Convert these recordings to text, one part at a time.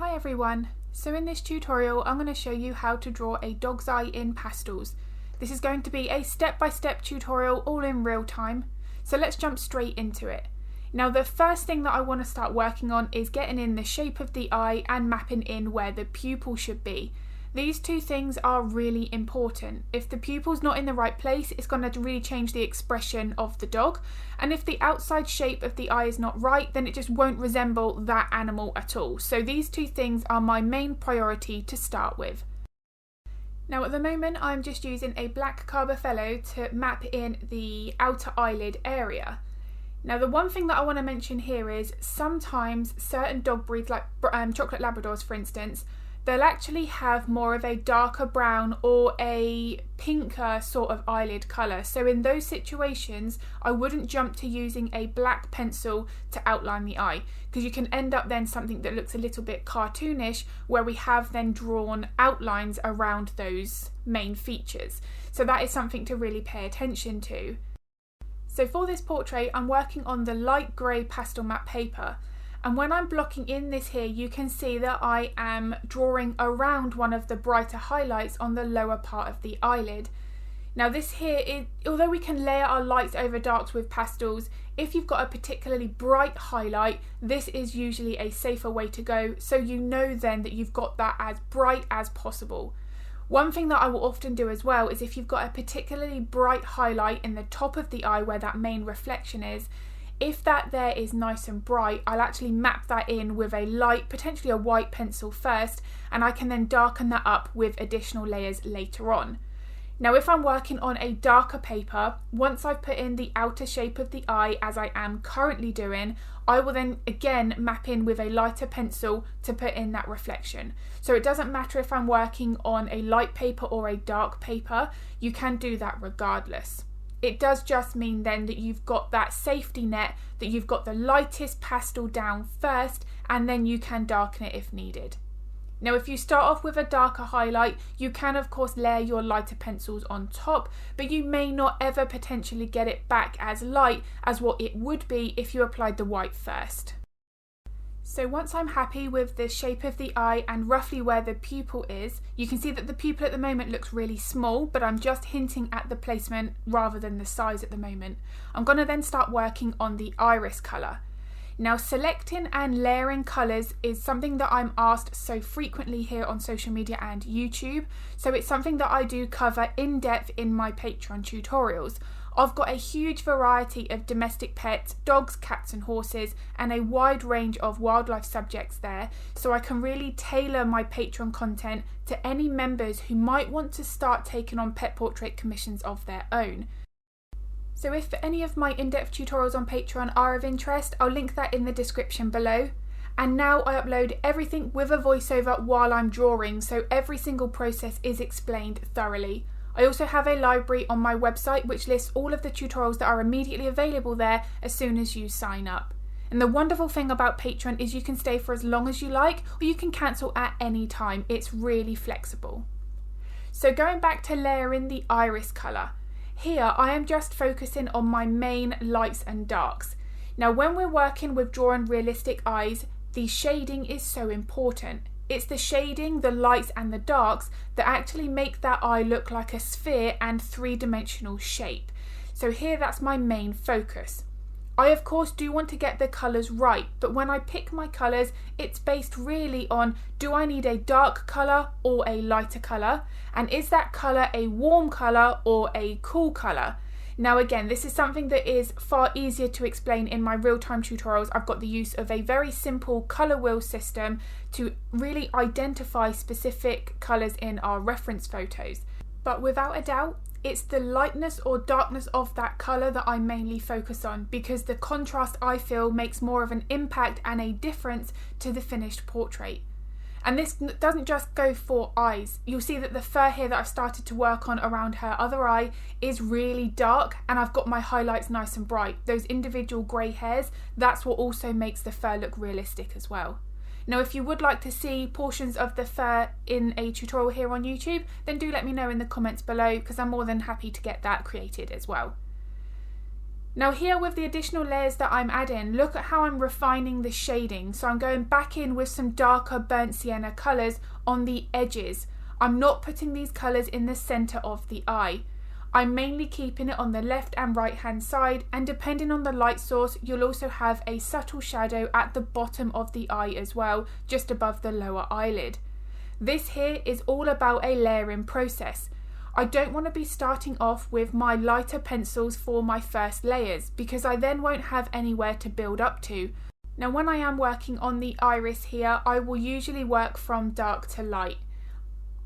Hi everyone, so in this tutorial I'm going to show you how to draw a dog's eye in pastels. This is going to be a step-by-step tutorial all in real time, so let's jump straight into it. Now the first thing that I want to start working on is getting in the shape of the eye and mapping in where the pupil should be. These two things are really important. If the pupil's not in the right place, it's going to really change the expression of the dog, and if the outside shape of the eye is not right, then it just won't resemble that animal at all. So these two things are my main priority to start with. Now at the moment I'm just using a black Carboffello to map in the outer eyelid area. Now the one thing that I want to mention here is sometimes certain dog breeds, like chocolate Labradors for instance, they'll actually have more of a darker brown or a pinker sort of eyelid colour. So in those situations, I wouldn't jump to using a black pencil to outline the eye, because you can end up then something that looks a little bit cartoonish, where we have then drawn outlines around those main features. So that is something to really pay attention to. So for this portrait, I'm working on the light grey Pastelmat paper. And when I'm blocking in this here, you can see that I am drawing around one of the brighter highlights on the lower part of the eyelid. Now this here, although we can layer our lights over darks with pastels, if you've got a particularly bright highlight, this is usually a safer way to go, so you know then that you've got that as bright as possible. One thing that I will often do as well is if you've got a particularly bright highlight in the top of the eye where that main reflection is, if that there is nice and bright, I'll actually map that in with a light, potentially a white pencil first, and I can then darken that up with additional layers later on. Now if I'm working on a darker paper, once I've put in the outer shape of the eye as I am currently doing, I will then again map in with a lighter pencil to put in that reflection. So it doesn't matter if I'm working on a light paper or a dark paper, you can do that regardless. It does just mean then that you've got that safety net, that you've got the lightest pastel down first, and then you can darken it if needed. Now if you start off with a darker highlight, you can of course layer your lighter pencils on top, but you may not ever potentially get it back as light as what it would be if you applied the white first. So once I'm happy with the shape of the eye and roughly where the pupil is, you can see that the pupil at the moment looks really small, but I'm just hinting at the placement rather than the size at the moment. I'm going to then start working on the iris colour. Now selecting and layering colours is something that I'm asked so frequently here on social media and YouTube, so it's something that I do cover in depth in my Patreon tutorials. I've got a huge variety of domestic pets, dogs, cats and horses, and a wide range of wildlife subjects there, so I can really tailor my Patreon content to any members who might want to start taking on pet portrait commissions of their own. So if any of my in-depth tutorials on Patreon are of interest, I'll link that in the description below. And now I upload everything with a voiceover while I'm drawing, so every single process is explained thoroughly. I also have a library on my website which lists all of the tutorials that are immediately available there as soon as you sign up. And the wonderful thing about Patreon is you can stay for as long as you like, or you can cancel at any time. It's really flexible. So going back to layering the iris colour, here I am just focusing on my main lights and darks. Now when we're working with drawing realistic eyes, the shading is so important. It's the shading, the lights and the darks that actually make that eye look like a sphere and three-dimensional shape. So here that's my main focus. I of course do want to get the colours right, but when I pick my colours, it's based really on, do I need a dark colour or a lighter colour? And is that colour a warm colour or a cool colour? Now again, this is something that is far easier to explain in my real-time tutorials. I've got the use of a very simple colour wheel system to really identify specific colours in our reference photos. But without a doubt, it's the lightness or darkness of that colour that I mainly focus on, because the contrast I feel makes more of an impact and a difference to the finished portrait. And this doesn't just go for eyes. You'll see that the fur here that I've started to work on around her other eye is really dark, and I've got my highlights nice and bright. Those individual grey hairs, that's what also makes the fur look realistic as well. Now if you would like to see portions of the fur in a tutorial here on YouTube, then do let me know in the comments below, because I'm more than happy to get that created as well. Now here with the additional layers that I'm adding, look at how I'm refining the shading. So I'm going back in with some darker burnt sienna colours on the edges. I'm not putting these colours in the centre of the eye. I'm mainly keeping it on the left and right hand side, and depending on the light source you'll also have a subtle shadow at the bottom of the eye as well, just above the lower eyelid. This here is all about a layering process. I don't want to be starting off with my lighter pencils for my first layers because I then won't have anywhere to build up to. Now when I am working on the iris here, I will usually work from dark to light.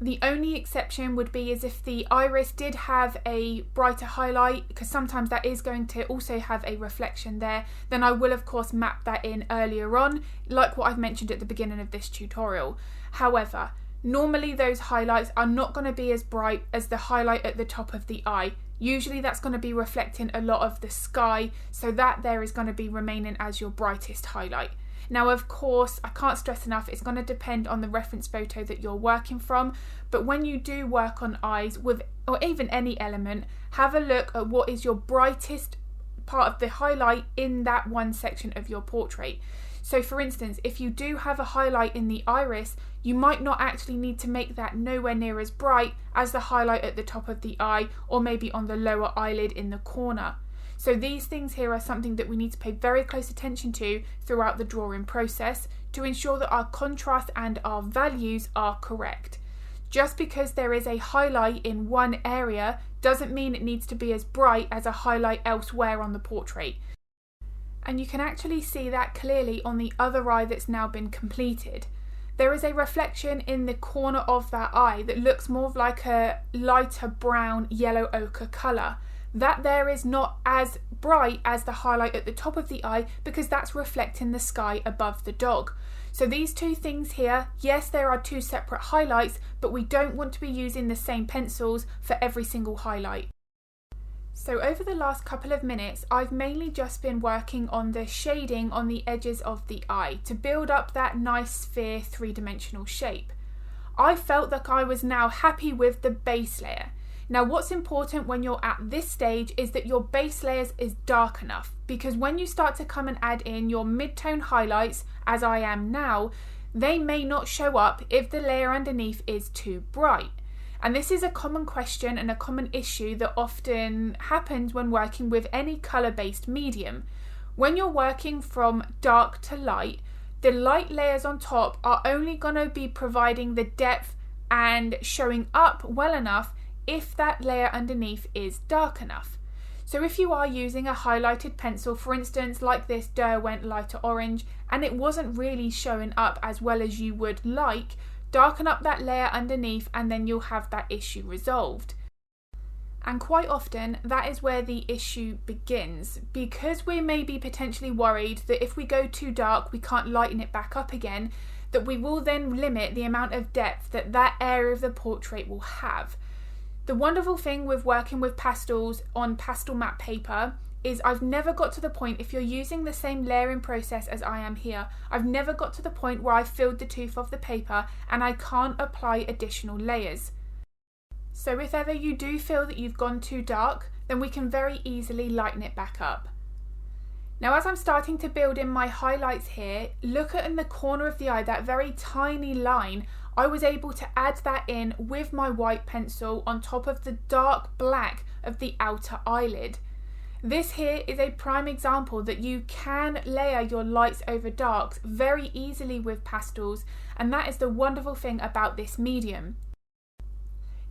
The only exception would be is if the iris did have a brighter highlight, because sometimes that is going to also have a reflection there, then I will of course map that in earlier on, like what I've mentioned at the beginning of this tutorial. However, normally those highlights are not going to be as bright as the highlight at the top of the eye. Usually that's going to be reflecting a lot of the sky, so that there is going to be remaining as your brightest highlight. Now of course, I can't stress enough, it's going to depend on the reference photo that you're working from, but when you do work on eyes with, or even any element, have a look at what is your brightest part of the highlight in that one section of your portrait. So for instance, if you do have a highlight in the iris, you might not actually need to make that nowhere near as bright as the highlight at the top of the eye, or maybe on the lower eyelid in the corner. So these things here are something that we need to pay very close attention to throughout the drawing process to ensure that our contrast and our values are correct. Just because there is a highlight in one area doesn't mean it needs to be as bright as a highlight elsewhere on the portrait. And you can actually see that clearly on the other eye that's now been completed. There is a reflection in the corner of that eye that looks more like a lighter brown yellow ochre colour. That there is not as bright as the highlight at the top of the eye because that's reflecting the sky above the dog. So these two things here, yes, there are two separate highlights, but we don't want to be using the same pencils for every single highlight. So over the last couple of minutes, I've mainly just been working on the shading on the edges of the eye to build up that nice sphere three-dimensional shape. I felt like I was now happy with the base layer. Now what's important when you're at this stage is that your base layers is dark enough, because when you start to come and add in your mid-tone highlights, as I am now, they may not show up if the layer underneath is too bright. And this is a common question and a common issue that often happens when working with any colour-based medium. When you're working from dark to light, the light layers on top are only going to be providing the depth and showing up well enough if that layer underneath is dark enough. So if you are using a highlighted pencil, for instance like this Derwent lighter orange, and it wasn't really showing up as well as you would like, darken up that layer underneath and then you'll have that issue resolved. And quite often that is where the issue begins, because we may be potentially worried that if we go too dark we can't lighten it back up again, that we will then limit the amount of depth that that area of the portrait will have. The wonderful thing with working with pastels on Pastelmat paper is I've never got to the point, if you're using the same layering process as I am here, I've never got to the point where I've filled the tooth of the paper and I can't apply additional layers. So if ever you do feel that you've gone too dark, then we can very easily lighten it back up. Now as I'm starting to build in my highlights here, look at in the corner of the eye, that very tiny line, I was able to add that in with my white pencil on top of the dark black of the outer eyelid. This here is a prime example that you can layer your lights over darks very easily with pastels, and that is the wonderful thing about this medium.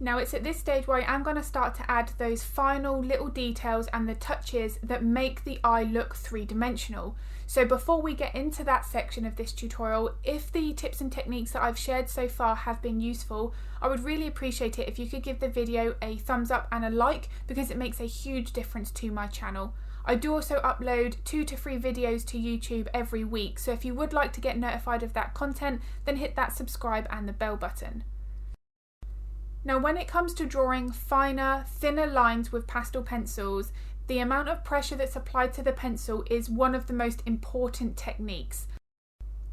Now it's at this stage where I am going to start to add those final little details and the touches that make the eye look three-dimensional. So before we get into that section of this tutorial, if the tips and techniques that I've shared so far have been useful, I would really appreciate it if you could give the video a thumbs up and a like, because it makes a huge difference to my channel. I do also upload 2 to 3 videos to YouTube every week, so if you would like to get notified of that content, then hit that subscribe and the bell button. Now when it comes to drawing finer, thinner lines with pastel pencils, the amount of pressure that's applied to the pencil is one of the most important techniques.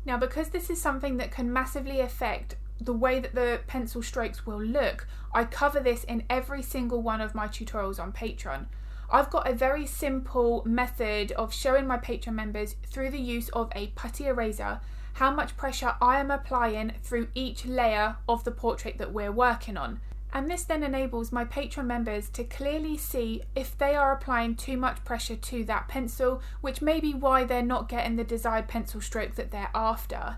Now because this is something that can massively affect the way that the pencil strokes will look, I cover this in every single one of my tutorials on Patreon. I've got a very simple method of showing my Patreon members through the use of a putty eraser how much pressure I am applying through each layer of the portrait that we're working on. And this then enables my Patreon members to clearly see if they are applying too much pressure to that pencil, which may be why they're not getting the desired pencil stroke that they're after.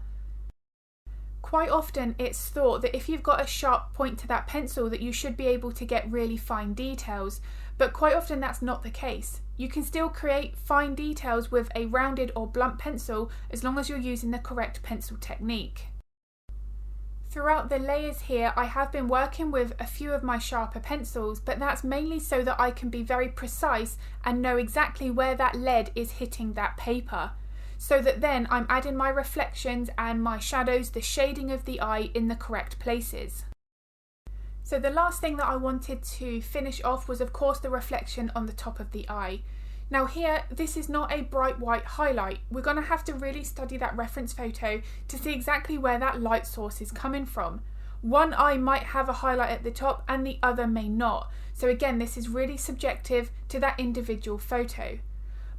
Quite often it's thought that if you've got a sharp point to that pencil that you should be able to get really fine details, but quite often that's not the case. You can still create fine details with a rounded or blunt pencil as long as you're using the correct pencil technique. Throughout the layers here, I have been working with a few of my sharper pencils, but that's mainly so that I can be very precise and know exactly where that lead is hitting that paper, so that then I'm adding my reflections and my shadows, the shading of the eye, in the correct places. So the last thing that I wanted to finish off was of course the reflection on the top of the eye. Now here, this is not a bright white highlight. We're going to have to really study that reference photo to see exactly where that light source is coming from. One eye might have a highlight at the top and the other may not. So again, this is really subjective to that individual photo.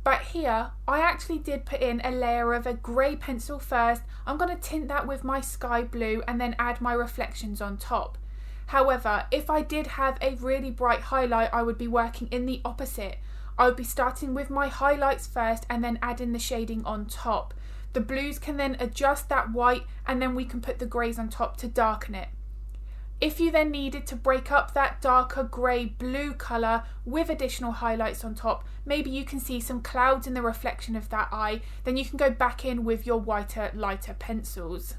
But here, I actually did put in a layer of a grey pencil first. I'm going to tint that with my sky blue and then add my reflections on top. However, if I did have a really bright highlight, I would be working in the opposite. I would be starting with my highlights first and then adding the shading on top. The blues can then adjust that white and then we can put the greys on top to darken it. If you then needed to break up that darker grey blue colour with additional highlights on top, maybe you can see some clouds in the reflection of that eye, then you can go back in with your whiter, lighter pencils.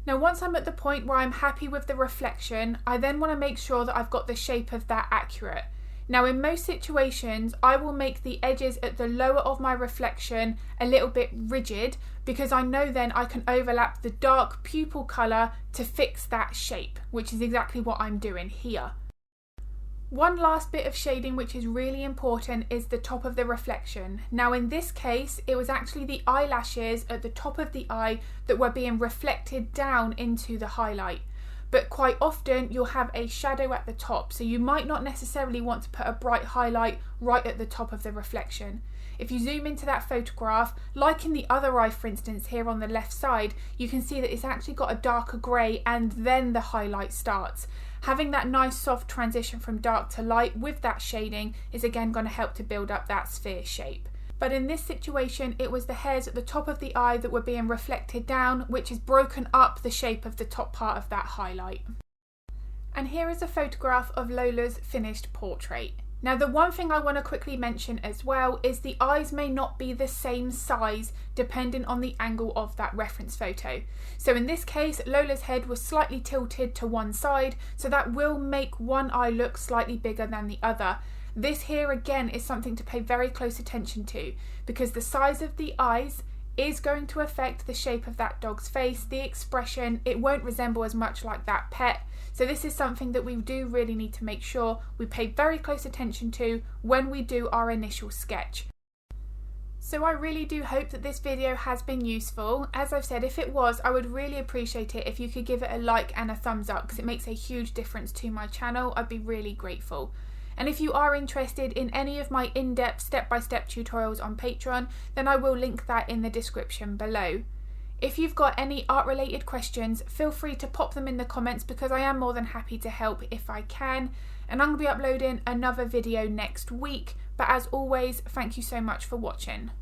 Now once I'm at the point where I'm happy with the reflection, I then want to make sure that I've got the shape of that accurate. Now in most situations, I will make the edges at the lower of my reflection a little bit rigid because I know then I can overlap the dark pupil colour to fix that shape, which is exactly what I'm doing here. One last bit of shading which is really important is the top of the reflection. Now in this case, it was actually the eyelashes at the top of the eye that were being reflected down into the highlight. But quite often you'll have a shadow at the top, so you might not necessarily want to put a bright highlight right at the top of the reflection. If you zoom into that photograph, like in the other eye for instance here on the left side, you can see that it's actually got a darker grey and then the highlight starts. Having that nice soft transition from dark to light with that shading is again going to help to build up that sphere shape. But in this situation, it was the hairs at the top of the eye that were being reflected down, which has broken up the shape of the top part of that highlight. And here is a photograph of Lola's finished portrait. Now the one thing I want to quickly mention as well is the eyes may not be the same size depending on the angle of that reference photo. So in this case, Lola's head was slightly tilted to one side, so that will make one eye look slightly bigger than the other. This here again is something to pay very close attention to because the size of the eyes is going to affect the shape of that dog's face, the expression. It won't resemble as much like that pet. So this is something that we do really need to make sure we pay very close attention to when we do our initial sketch. So I really do hope that this video has been useful. As I've said, if it was, I would really appreciate it if you could give it a like and a thumbs up because it makes a huge difference to my channel. I'd be really grateful. And if you are interested in any of my in-depth step-by-step tutorials on Patreon, then I will link that in the description below. If you've got any art-related questions, feel free to pop them in the comments because I am more than happy to help if I can. And I'm going to be uploading another video next week. But as always, thank you so much for watching.